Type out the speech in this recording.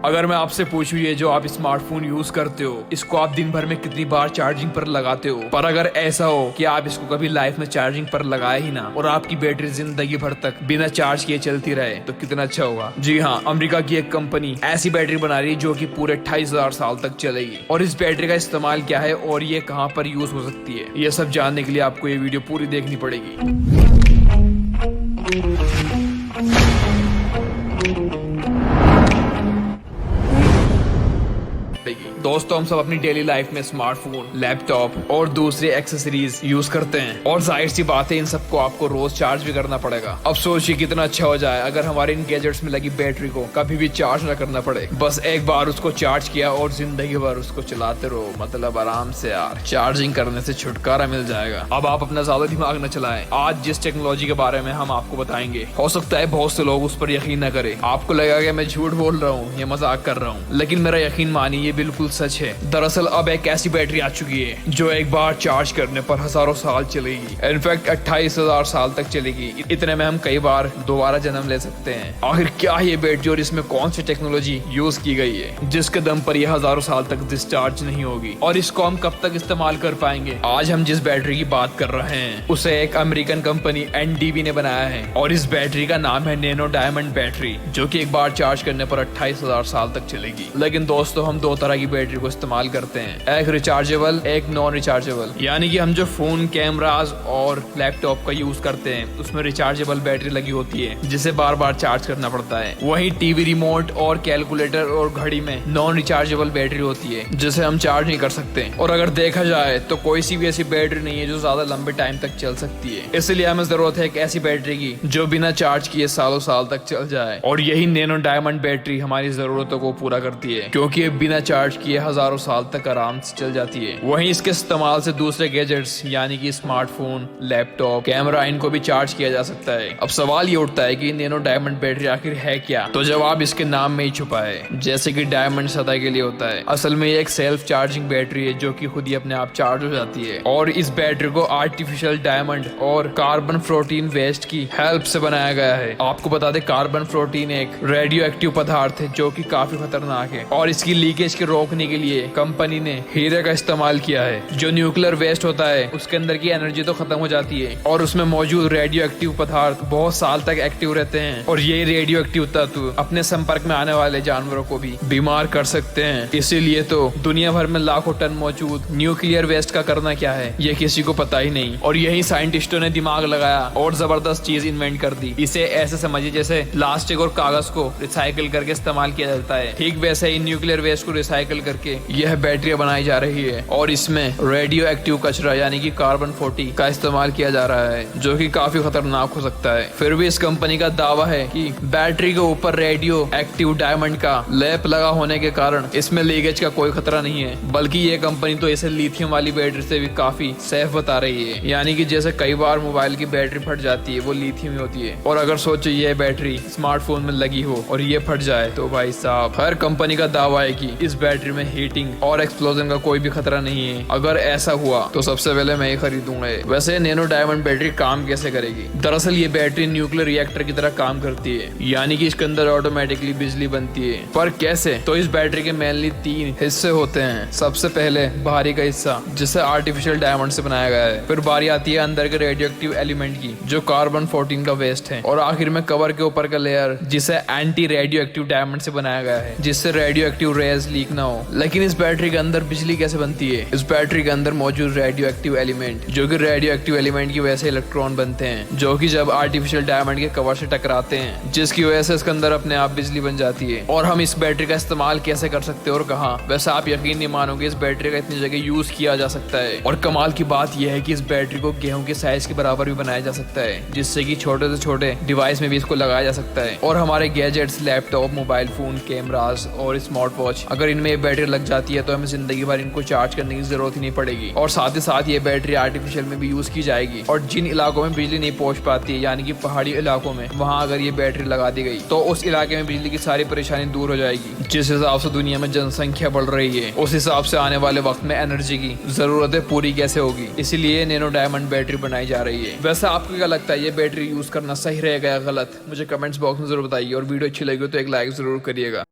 अगर मैं आपसे पूछूं ये जो आप स्मार्टफोन यूज करते हो इसको आप दिन भर में कितनी बार चार्जिंग पर लगाते हो, पर अगर ऐसा हो कि आप इसको कभी लाइफ में चार्जिंग पर लगाए ही ना और आपकी बैटरी जिंदगी भर तक बिना चार्ज किए चलती रहे तो कितना अच्छा होगा। जी हाँ, अमेरिका की एक कंपनी ऐसी बैटरी बना रही है जो कि पूरे 28,000 साल तक चलेगी। और इस बैटरी का इस्तेमाल क्या है और ये कहाँ पर यूज हो सकती है, ये सब जानने के लिए आपको ये वीडियो पूरी देखनी पड़ेगी। दोस्तों, हम सब अपनी डेली लाइफ में स्मार्टफोन, लैपटॉप और दूसरे एक्सेसरीज यूज करते हैं और जाहिर सी बात है इन सबको आपको रोज चार्ज भी करना पड़ेगा। अब सोचिए कितना अच्छा हो जाए अगर हमारे इन गैजेट्स में लगी बैटरी को कभी भी चार्ज न करना पड़े, बस एक बार उसको चार्ज किया और जिंदगी भर उसको चलाते रहो। मतलब आराम से यार, चार्जिंग करने से छुटकारा मिल जाएगा। अब आप अपना ज्यादा दिमाग न चलाएं। आज जिस टेक्नोलॉजी के बारे में हम आपको बताएंगे, हो सकता है बहुत से लोग उस पर यकीन न करें। आपको लगेगा कि मैं झूठ बोल रहा हूँ या मजाक कर रहा हूँ, लेकिन मेरा यकीन मानिए ये बिल्कुल सच है। दरअसल अब एक ऐसी बैटरी आ चुकी है जो एक बार चार्ज करने पर हजारों साल चलेगी। इनफैक्ट 28,000 साल तक चलेगी। इतने में हम कई बार दोबारा जन्म ले सकते हैं। आखिर क्या है ये बैटरी और इसमें कौन सी टेक्नोलॉजी यूज की गई है जिसके दम पर यह हजारों साल तक डिस्चार्ज नहीं होगी, और इसको हम कब तक इस्तेमाल कर पाएंगे। आज हम जिस बैटरी की बात कर रहे हैं उसे एक अमेरिकन कंपनी NDB ने बनाया है और इस बैटरी का नाम है नैनो डायमंड बैटरी, जो कि एक बार चार्ज करने पर 28,000 साल तक चलेगी। लेकिन दोस्तों, हम दो तरह की बैटरी को इस्तेमाल करते हैं, एक रिचार्जेबल, एक नॉन रिचार्जेबल। यानी कि हम जो फोन, कैमरास और लैपटॉप का यूज करते हैं उसमें रिचार्जेबल बैटरी लगी होती है जिसे बार बार चार्ज करना पड़ता है। वहीं टीवी रिमोट और कैलकुलेटर और घड़ी में नॉन रिचार्जेबल बैटरी होती है जिसे हम चार्ज नहीं कर सकते। और अगर देखा जाए तो कोई सी भी ऐसी बैटरी नहीं है जो ज्यादा लंबे टाइम तक चल सकती है। इसलिए हमें जरूरत है एक ऐसी बैटरी की जो बिना चार्ज किए सालों साल तक चल जाए, और यही नैनो डायमंड बैटरी हमारी जरूरतों को पूरा करती है, क्योंकि ये बिना चार्ज किए हजारों साल तक आराम से चल जाती है। वहीं इसके इस्तेमाल से दूसरे गैजेट्स यानी कि स्मार्टफोन, लैपटॉप, कैमरा, इनको भी चार्ज किया जा सकता है। अब सवाल ये उठता है कि नैनो डायमंड बैटरी आखिर है क्या, तो जवाब इसके नाम में ही छुपा है। जैसे कि डायमंड सदा के लिए होता है, असल में ये एक सेल्फ चार्जिंग बैटरी है जो कि खुद ही अपने आप चार्ज हो जाती है। और इस बैटरी को आर्टिफिशियल डायमंड और कार्बन प्रोटीन वेस्ट की हेल्प से बनाया गया है। आपको बता दें, कार्बन प्रोटीन एक रेडियो एक्टिव पदार्थ है जो कि काफी खतरनाक है, और इसकी लीकेज के रोकने के लिए कंपनी ने हीरे का इस्तेमाल किया है। जो न्यूक्लियर वेस्ट होता है उसके अंदर की एनर्जी तो खत्म हो जाती है और उसमें मौजूद रेडियो एक्टिव पदार्थ बहुत साल तक एक्टिव रहते हैं, और ये रेडियो एक्टिव तत्व अपने संपर्क में आने वाले जानवरों को भी बीमार कर सकते हैं। इसीलिए तो दुनिया भर में लाखों टन मौजूद न्यूक्लियर वेस्ट का करना क्या है ये किसी को पता ही नहीं, और यही साइंटिस्टों ने दिमाग लगाया और जबरदस्त चीज इन्वेंट कर दी। इसे ऐसे समझिए जैसे प्लास्टिक और कागज को रिसाइकिल करके इस्तेमाल किया जाता है, ठीक वैसे ही न्यूक्लियर वेस्ट को रिसाइकिल करके यह बैटरी बनाई जा रही है, और इसमें रेडियो एक्टिव कचरा यानी कि कार्बन 40 का इस्तेमाल किया जा रहा है जो कि काफी खतरनाक हो सकता है। फिर भी इस कंपनी का दावा है कि बैटरी के ऊपर रेडियो एक्टिव डायमंड का लेप लगा होने के कारण इसमें लीकेज का कोई खतरा नहीं है, बल्कि ये कंपनी तो इसे लिथियम वाली बैटरी से भी काफी सेफ बता रही है। यानी कि जैसे कई बार मोबाइल की बैटरी फट जाती है वो लिथियम ही होती है, और अगर सोचो ये बैटरी स्मार्टफोन में लगी हो और ये फट जाए तो भाई साहब, हर कंपनी का दावा है कि इस बैटरी में हीटिंग और एक्सप्लोजन का कोई भी खतरा नहीं है। अगर ऐसा हुआ तो सबसे पहले मैं ही खरीदूंगा। वैसे नैनो डायमंड बैटरी काम कैसे करेगी? दरअसल ये बैटरी न्यूक्लियर रिएक्टर की तरह काम करती है, यानी कि इसके अंदर ऑटोमेटिकली बिजली बनती है। पर कैसे? तो इस बैटरी के मेनली 3 हिस्से होते हैं। सबसे पहले बाहरी का हिस्सा जिसे आर्टिफिशियल डायमंड से बनाया गया है, फिर बारी आती है अंदर के रेडियो एक्टिव एलिमेंट की जो कार्बन 14 का वेस्ट है, और आखिर में कवर के ऊपर का लेयर जिसे एंटी रेडियो एक्टिव डायमंड से बनाया गया है जिससे रेडियो एक्टिव रेज लीक ना हो। लेकिन इस बैटरी के अंदर बिजली कैसे बनती है? इस बैटरी के अंदर मौजूद रेडियो एक्टिव एलिमेंट, जो कि रेडियो एक्टिव एलिमेंट की वजह से इलेक्ट्रॉन बनते हैं, जो कि जब आर्टिफिशियल डायमंड के कवर से टकराते हैं जिसकी वजह से इसके अंदर अपने आप बिजली बन जाती है। और हम इस बैटरी का इस्तेमाल कैसे कर सकते हैं और कहाँ? वैसे आप यकीन नहीं मानोगे, इस बैटरी का इतनी जगह यूज किया जा सकता है, और कमाल की बात यह है कि इस बैटरी को गेहूं के साइज के बराबर भी बनाया जा सकता है, जिससे कि छोटे से छोटे डिवाइस में भी इसको लगाया जा सकता है। और हमारे gadgets, laptop, mobile phone, cameras और स्मार्ट वॉच, अगर इनमें बैटरी लग जाती है तो हमें जिंदगी भर इनको चार्ज करने की जरूरत ही नहीं पड़ेगी। और साथ ही साथ ये बैटरी आर्टिफिशियल में भी यूज की जाएगी, और जिन इलाकों में बिजली नहीं पहुंच पाती है यानी कि पहाड़ी इलाकों में, वहां अगर ये बैटरी लगा दी गई तो उस इलाके में बिजली की सारी परेशानी दूर हो जाएगी। जिस हिसाब से दुनिया में जनसंख्या बढ़ रही है उस हिसाब से आने वाले वक्त में एनर्जी की जरूरतें पूरी कैसे होगी, इसीलिए नैनो डायमंड बैटरी बनाई जा रही है। वैसे आपको क्या लगता है, ये बैटरी यूज करना सही रहेगा या गलत? मुझे कमेंट्स बॉक्स में जरूर बताइए, और वीडियो अच्छी लगी हो तो एक लाइक जरूर करिएगा।